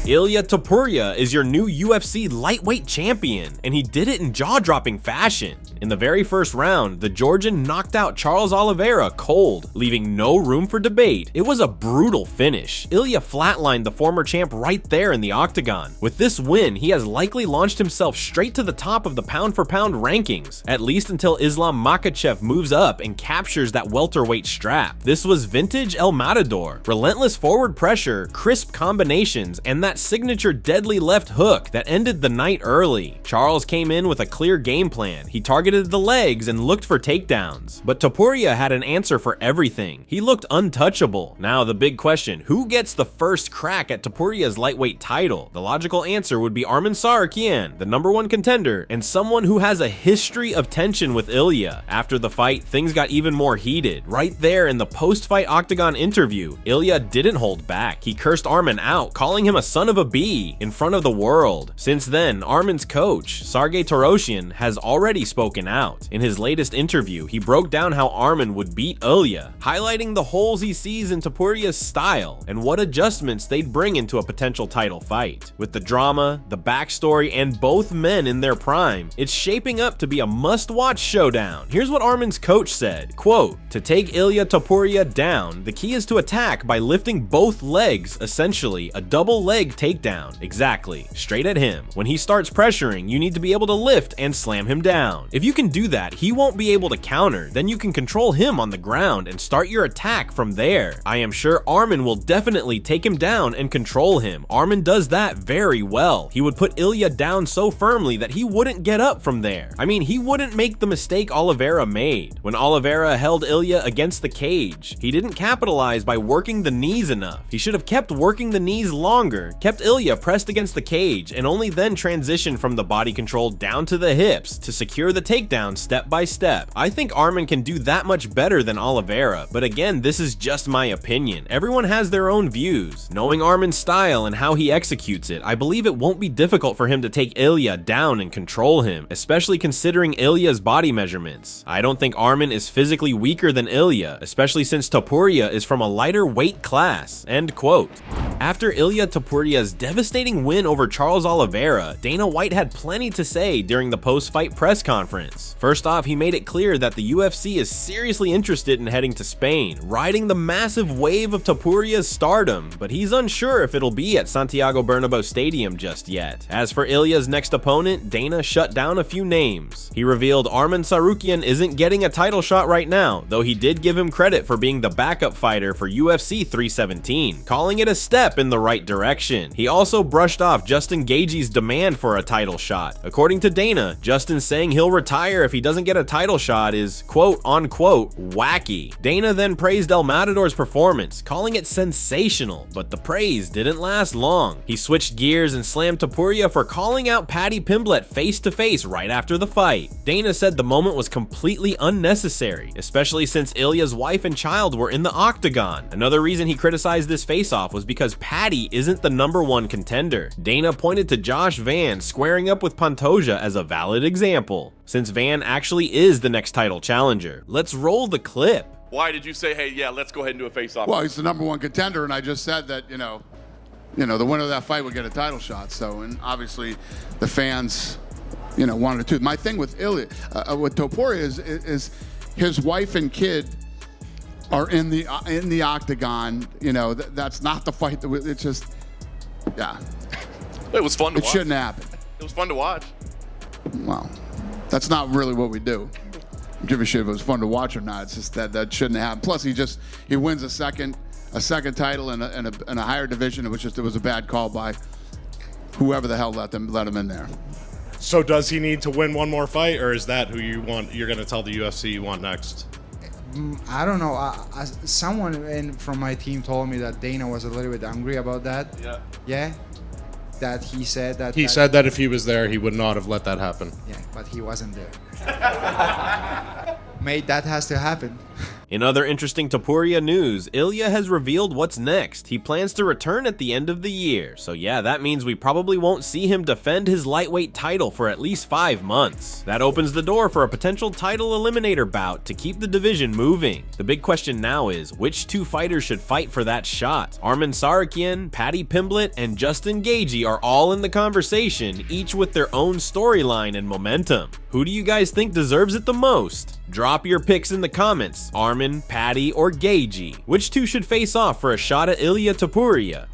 Ilia Topuria is your new UFC lightweight champion, and he did it in jaw-dropping fashion. In the very first round, the Georgian knocked out Charles Oliveira cold, leaving no room for debate. It was a brutal finish. Ilia flatlined the former champ right there in the octagon. With this win, he has likely launched himself straight to the top of the pound-for-pound rankings, at least until Islam Makhachev moves up and captures that welterweight strap. This was vintage El Matador. Relentless forward pressure, crisp combinations, and that signature deadly left hook that ended the night early. Charles came in with a clear game plan. He targeted the legs and looked for takedowns. But Topuria had an answer for everything. He looked untouchable. Now the big question, who gets the first crack at Topuria's lightweight title? The logical answer would be Arman Tsarukyan, the #1 contender, and someone who has a history of tension with Ilia. After the fight, things got even more heated. Right there in the post-fight octagon interview, Ilia didn't hold back. He cursed Arman out, calling him a son of a bee in front of the world. Since then, Arman's coach, Sergey Toroshian, has already spoken out. In his latest interview, he broke down how Arman would beat Ilia, highlighting the holes he sees in Topuria's style and what adjustments they'd bring into a potential title fight. With the drama, the backstory, and both men in their prime, it's shaping up to be a must-watch showdown. Here's what Arman's coach said, quote, "To take Ilia Topuria down, the key is to attack by lifting both legs, essentially a double leg takedown. Exactly, straight at him. When he starts pressuring, you need to be able to lift and slam him down. If you can do that, he won't be able to counter. Then you can control him on the ground and start your attack from there. I am sure Arman will definitely take him down and control him. Arman does that very well. He would put Ilia down so firmly that he wouldn't get up from there. I mean, he wouldn't make the mistake Oliveira made. When Oliveira held Ilia against the cage, he didn't capitalize by working the knees enough. He should have kept working the knees longer, kept Ilia pressed against the cage, and only then transitioned from the body control down to the hips to secure the takedown step by step. I think Arman can do that much better than Oliveira, but again, this is just my opinion. Everyone has their own views. Knowing Arman's style and how he executes it, I believe it won't be difficult for him to take Ilia down and control him, especially considering Ilia's body measurements. I don't think Arman is physically weaker than Ilia, especially since Topuria is from a lighter weight class." End quote. After Ilia Topuria's devastating win over Charles Oliveira, Dana White had plenty to say during the post-fight press conference. First off, he made it clear that the UFC is seriously interested in heading to Spain, riding the massive wave of Topuria's stardom, but he's unsure if it'll be at Santiago Bernabeu Stadium just yet. As for Ilia's next opponent, Dana shut down a few names. He revealed Arman Tsarukyan isn't getting a title shot right now, though he did give him credit for being the backup fighter for UFC 317, calling it a step in the right direction. He also brushed off Justin Gaethje's demand for a title shot. According to Dana, Justin saying he'll retire if he doesn't get a title shot is quote-unquote wacky. Dana then praised El Matador's performance, calling it sensational, but the praise didn't last long. He switched gears and slammed Topuria for calling out Paddy Pimblett face-to-face right after the fight. Dana said the moment was completely unnecessary, especially since Ilia's wife and child were in the octagon. Another reason he criticized this face-off was because Paddy isn't the #1 contender. Dana pointed to Josh Van squaring up with Pantoja as a valid example, since Van actually is the next title challenger. Let's roll the clip. Why did you say, hey, yeah, let's go ahead and do a face-off? Well, he's the #1 contender, and I just said that, you know, the winner of that fight would get a title shot. So, and obviously the fans, wanted to. My thing with with Topuria is his wife and kid are in the octagon. That's not the fight. It's just, yeah. It was fun to watch. It shouldn't happen. It was fun to watch. Well, that's not really what we do. Give a shit if it was fun to watch or not. It's just that shouldn't happen. Plus, he wins a second title in a higher division. It was a bad call by whoever the hell let him in there. So does he need to win one more fight, or is that who you want? You're going to tell the UFC you want next? I don't know. Someone from my team told me that Dana was a little bit angry about that. Yeah. Yeah. That he said that. He said that if he was there, he would not have let that happen. Yeah, but he wasn't there. Mate, that has to happen. In other interesting Topuria news, Ilia has revealed what's next. He plans to return at the end of the year, so yeah, that means we probably won't see him defend his lightweight title for at least 5 months. That opens the door for a potential title eliminator bout to keep the division moving. The big question now is, which 2 fighters should fight for that shot? Arman Tsarukyan, Paddy Pimblett, and Justin Gaethje are all in the conversation, each with their own storyline and momentum. Who do you guys think deserves it the most? Drop your picks in the comments. Arman, Paddy, or Gaethje? Which 2 should face off for a shot at Ilia Topuria?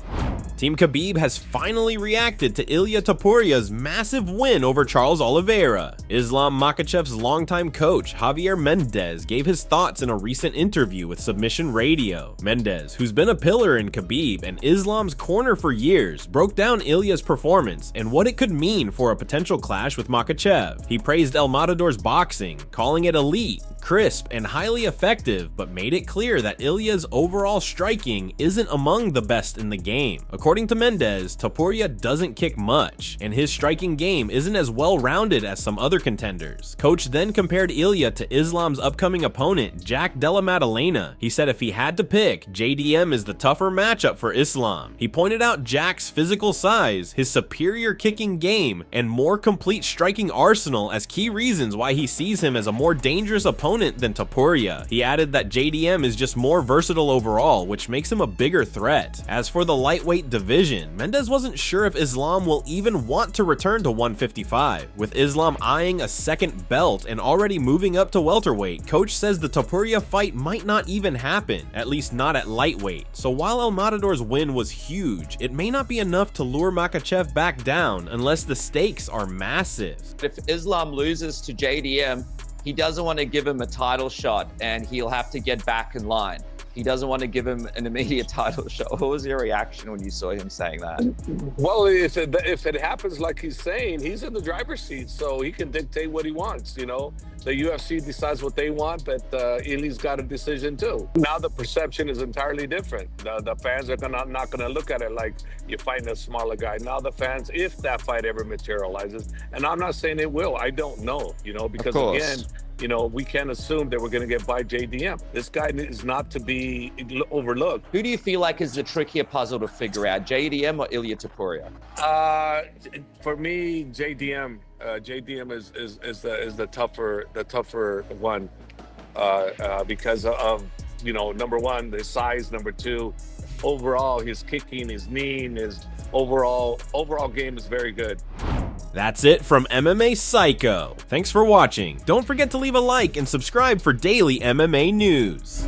Team Khabib has finally reacted to Ilia Topuria's massive win over Charles Oliveira. Islam Makhachev's longtime coach, Javier Mendez, gave his thoughts in a recent interview with Submission Radio. Mendez, who's been a pillar in Khabib and Islam's corner for years, broke down Ilia's performance and what it could mean for a potential clash with Makhachev. He praised El Matador's boxing, calling it elite, crisp, and highly effective, but made it clear that Ilia's overall striking isn't among the best in the game. According to Mendez, Topuria doesn't kick much, and his striking game isn't as well-rounded as some other contenders. Coach then compared Ilia to Islam's upcoming opponent, Della Maddalena. He said if he had to pick, JDM is the tougher matchup for Islam. He pointed out Jack's physical size, his superior kicking game, and more complete striking arsenal as key reasons why he sees him as a more dangerous opponent than Topuria. He added that JDM is just more versatile overall, which makes him a bigger threat. As for the lightweight division, Mendez wasn't sure if Islam will even want to return to 155. With Islam eyeing a second belt and already moving up to welterweight, coach says the Topuria fight might not even happen, at least not at lightweight. So while El Matador's win was huge, it may not be enough to lure Makhachev back down unless the stakes are massive. If Islam loses to JDM, he doesn't want to give him a title shot and he'll have to get back in line. He doesn't want to give him an immediate title shot. What was your reaction when you saw him saying that? Well, if it happens like he's saying, he's in the driver's seat, so he can dictate what he wants, you know. The UFC decides what they want, but Ili's got a decision too. Now the perception is entirely different. The fans are not gonna look at it like you're fighting a smaller guy. Now the fans, if that fight ever materializes, and I'm not saying it will, I don't know, you know, because again, you know, we can't assume that we're going to get by JDM. This guy is not to be overlooked. Who do you feel like is the trickier puzzle to figure out, JDM or Ilia Topuria? For me, JDM. JDM is the tougher one because of, you know, number one, the size. Number two, overall, his kicking, his kneeing, his overall game is very good. That's it from MMA Psycho. Thanks for watching. Don't forget to leave a like and subscribe for daily MMA news.